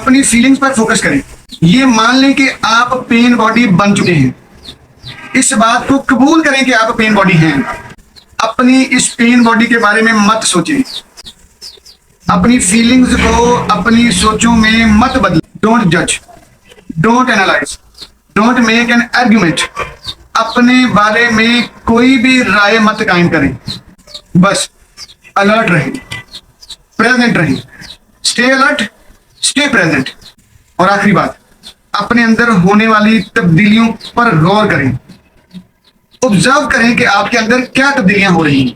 اپنی فیلنگز پر فوکس کریں. یہ مان لیں کہ آپ پین باڈی بن چکے ہیں. اس بات کو قبول کریں کہ آپ پین باڈی ہیں. اپنی اس پین باڈی کے بارے میں مت سوچیں. اپنی فیلنگز کو اپنی سوچوں میں مت بدلیں. ڈونٹ جج, don't analyse, don't make an argument. اپنے بارے میں کوئی بھی رائے مت قائم کریں. بس الرٹ رہیں, پریزنٹ رہیں. Stay alert, stay present. اور آخری بات, اپنے اندر ہونے والی تبدیلیوں پر غور کریں. آبزرو کریں کہ آپ کے اندر کیا تبدیلیاں ہو رہی ہیں.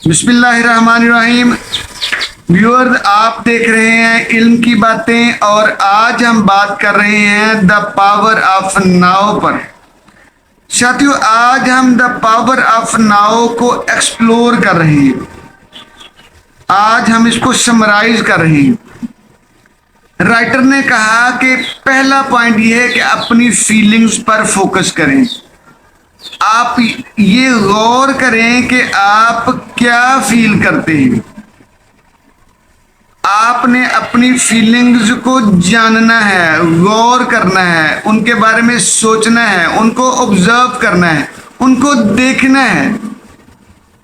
بسم اللہ الرحمن الرحیم. ویورز, آپ دیکھ رہے ہیں علم کی باتیں, اور آج ہم بات کر رہے ہیں دا پاور آف ناؤ پر. ساتھیو, آج ہم دا پاور آف ناؤ کو ایکسپلور کر رہے ہیں. آج ہم اس کو سمرائز کر رہے ہیں. رائٹر نے کہا کہ پہلا پوائنٹ یہ ہے کہ اپنی فیلنگز پر فوکس کریں. آپ یہ غور کریں کہ آپ کیا فیل کرتے ہیں. آپ نے اپنی فیلنگز کو جاننا ہے, غور کرنا ہے, ان کے بارے میں سوچنا ہے, ان کو آبزرو کرنا ہے, ان کو دیکھنا ہے.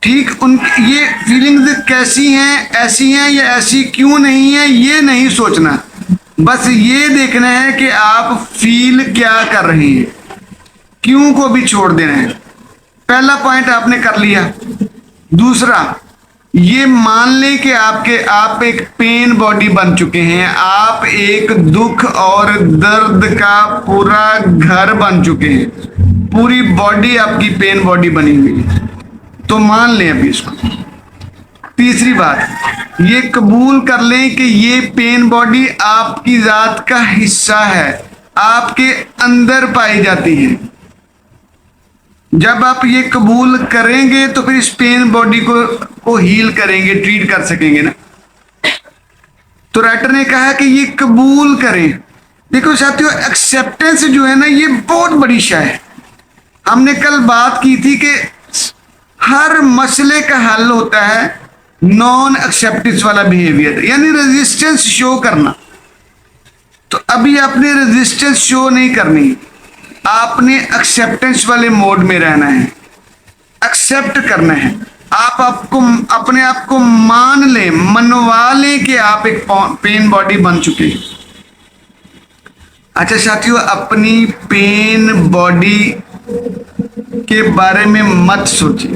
ٹھیک, یہ فیلنگز کیسی ہیں, ایسی ہیں یا ایسی کیوں نہیں ہیں, یہ نہیں سوچنا. بس یہ دیکھنا ہے کہ آپ فیل کیا کر رہے ہیں. کیوں کو بھی چھوڑ دینا ہے. پہلا پوائنٹ آپ نے کر لیا. دوسرا, یہ مان لیں کہ آپ ایک پین باڈی بن چکے ہیں. آپ ایک دکھ اور درد کا پورا گھر بن چکے ہیں. پوری باڈی آپ کی پین باڈی بنی ہوئی ہے. تو مان لیں ابھی اس کو. تیسری بات, یہ قبول کر لیں کہ یہ پین باڈی آپ کی ذات کا حصہ ہے, آپ کے اندر پائی جاتی ہے. جب آپ یہ قبول کریں گے تو پھر اس پین باڈی کو ہیل کریں گے, ٹریٹ کر سکیں گے نا. تو رائٹر نے کہا کہ یہ قبول کریں. دیکھو ساتھیو, ایکسیپٹنس جو ہے نا, یہ بہت بڑی شے ہے. ہم نے کل بات کی تھی کہ ہر مسئلے کا حل ہوتا ہے نان ایکسیپٹنس والا بیہیویئر, یعنی ریزسٹنس شو کرنا. تو ابھی آپ نے ریزسٹنس شو نہیں کرنی, آپ نے ایکسیپٹنس والے موڈ میں رہنا ہے. ایکسیپٹ کرنا ہے. آپ اپنے آپ کو مان لیں, منوا لیں کہ آپ ایک پین باڈی بن چکے ہیں. اچھا ساتھیو, اپنی پین باڈی کے بارے میں مت سوچیں,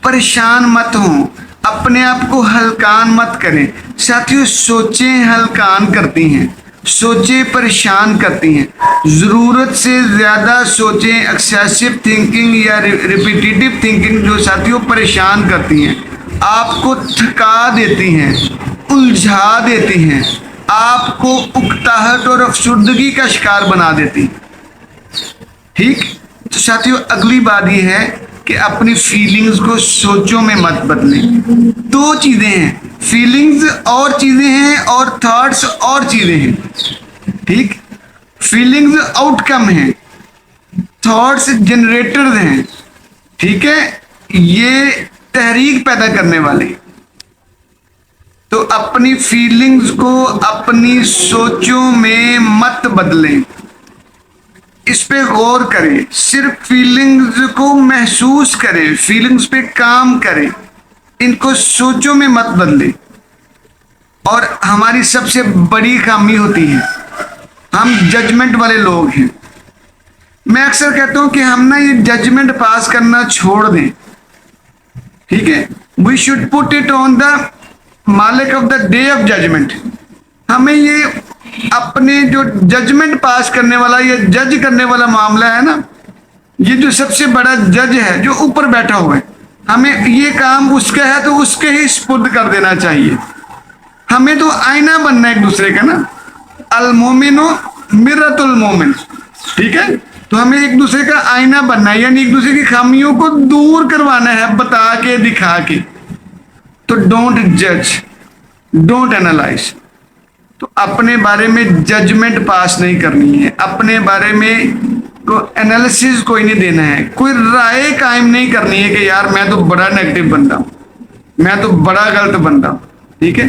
پریشان مت ہوں, اپنے آپ کو ہلکان مت کریں. ساتھیو, سوچیں ہلکان کرتی ہیں, سوچیں پریشان کرتی ہیں. ضرورت سے زیادہ سوچیں, ایکسیسو تھنکنگ یا ریپیٹیٹیو تھنکنگ جو ساتھیوں پریشان کرتی ہیں, آپ کو تھکا دیتی ہیں, الجھا دیتی ہیں, آپ کو اکتاہٹ اور افسردگی کا شکار بنا دیتی ہیں. ٹھیک, تو ساتھیوں اگلی بات یہ ہے کہ اپنی فیلنگز کو سوچوں میں مت بدلیں. دو چیزیں ہیں, فیلنگز اور چیزیں ہیں اور تھاٹس اور چیزیں ہیں. ٹھیک, فیلنگز آؤٹ کم ہیں, تھاٹس جنریٹرز ہیں. ٹھیک ہے, یہ تحریک پیدا کرنے والے. تو اپنی فیلنگز کو اپنی سوچوں میں مت بدلیں, اس پہ غور کریں, صرف فیلنگز کو محسوس کریں, فیلنگز پہ کام کریں, ان کو سوچوں میں مت بدلیں. اور ہماری سب سے بڑی خامی ہوتی ہے, ہم ججمنٹ والے لوگ ہیں. میں اکثر کہتا ہوں کہ ہم نا یہ ججمنٹ پاس کرنا چھوڑ دیں. ٹھیک ہے, we should put it on the مالک of the day of judgement. ہمیں یہ اپنے جو ججمنٹ پاس کرنے والا یا جج کرنے والا معاملہ ہے نا, یہ جو سب سے بڑا جج ہے جو اوپر بیٹھا ہوا ہے, ہمیں یہ کام اس کا ہے تو اس کے ہی سپرد کر دینا چاہیے. ہمیں تو آئینہ بننا ہے ایک دوسرے کا نا, المومن مرۃ المومن. ٹھیک ہے, تو ہمیں ایک دوسرے کا آئینہ بننا ہے, یعنی ایک دوسرے کی خامیوں کو دور کروانا ہے, بتا کے دکھا کے. تو ڈونٹ جج, ڈونٹ اینالائز. تو اپنے بارے میں ججمنٹ پاس نہیں کرنی ہے, اپنے بارے میں انالیسز کوئی نہیں دینا ہے, کوئی رائے قائم نہیں کرنی ہے کہ یار میں تو بڑا نیگیٹو بندہ ہوں, میں تو بڑا غلط بندہ ہوں. ٹھیک ہے,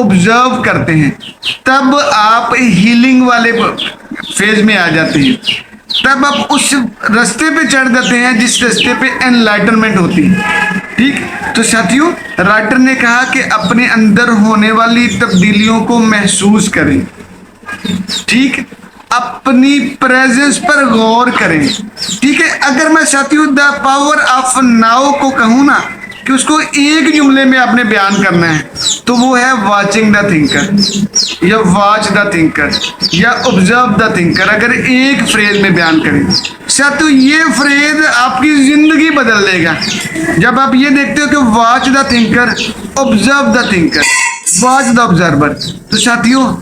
آبزرو کرتے ہیں تب آپ ہیلنگ والے فیز میں آ جاتے ہیں، تب آپ اس رستے پہ چڑھ جاتے ہیں جس رستے پہ انلائٹنمنٹ ہوتی ہے۔ ٹھیک، تو ساتھیوں رائٹر نے کہا کہ اپنے اندر ہونے والی تبدیلیوں کو محسوس کریں، ٹھیک، اپنی پریزنس پر غور کریں۔ ٹھیک ہے، اگر میں ساتھیوں دا پاور آف ناؤ کو کہوں نا کہ اس کو ایک جملے میں آپ نے بیان کرنا ہے تو وہ ہے واچنگ دا تھنکر، یا واچ دا تھنکر، یا آبزرو دا تھنکر، اگر ایک فریز میں بیان کریں ساتھیوں یہ فریز آپ کی زندگی بدل دے گا۔ جب آپ یہ دیکھتے ہو کہ watch the thinker, observe the thinker, watch the observer, تو ساتھیوں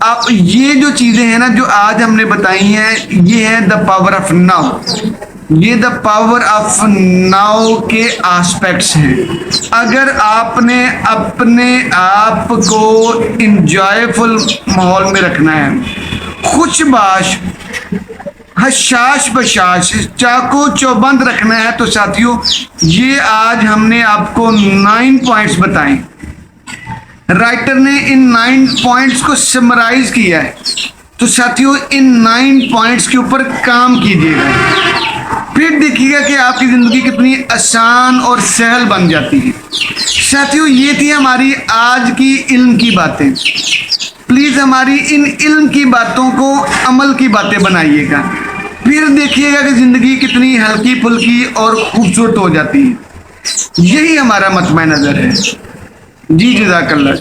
آپ یہ جو چیزیں ہیں نا جو آج ہم نے بتائی ہیں یہ ہے دا پاور آف ناؤ، یہ دا پاور آف ناؤ کے آسپیکٹس ہیں۔ اگر آپ نے اپنے آپ کو انجوائےفل ماحول میں رکھنا ہے، خوش باش، حشاش بشاش، چاقو چوبند رکھنا ہے، تو ساتھیوں یہ آج ہم نے آپ کو 9 پوائنٹس بتائیں۔ رائٹر نے ان 9 پوائنٹس کو سمرائز کیا ہے، تو ساتھیوں ان 9 پوائنٹس کے اوپر کام کیجیے گا، پھر دیکھیے گا کہ آپ کی زندگی کتنی آسان اور سہل بن جاتی ہے۔ ساتھیوں یہ تھی ہماری آج کی علم کی باتیں، پلیز ہماری ان علم کی باتوں کو عمل کی باتیں بنائیے گا، پھر دیکھیے گا کہ زندگی کتنی ہلکی پھلکی اور خوبصورت ہو جاتی ہے۔ یہی ہمارا مطمئن نظر ہے۔ جی جزاک اللہ۔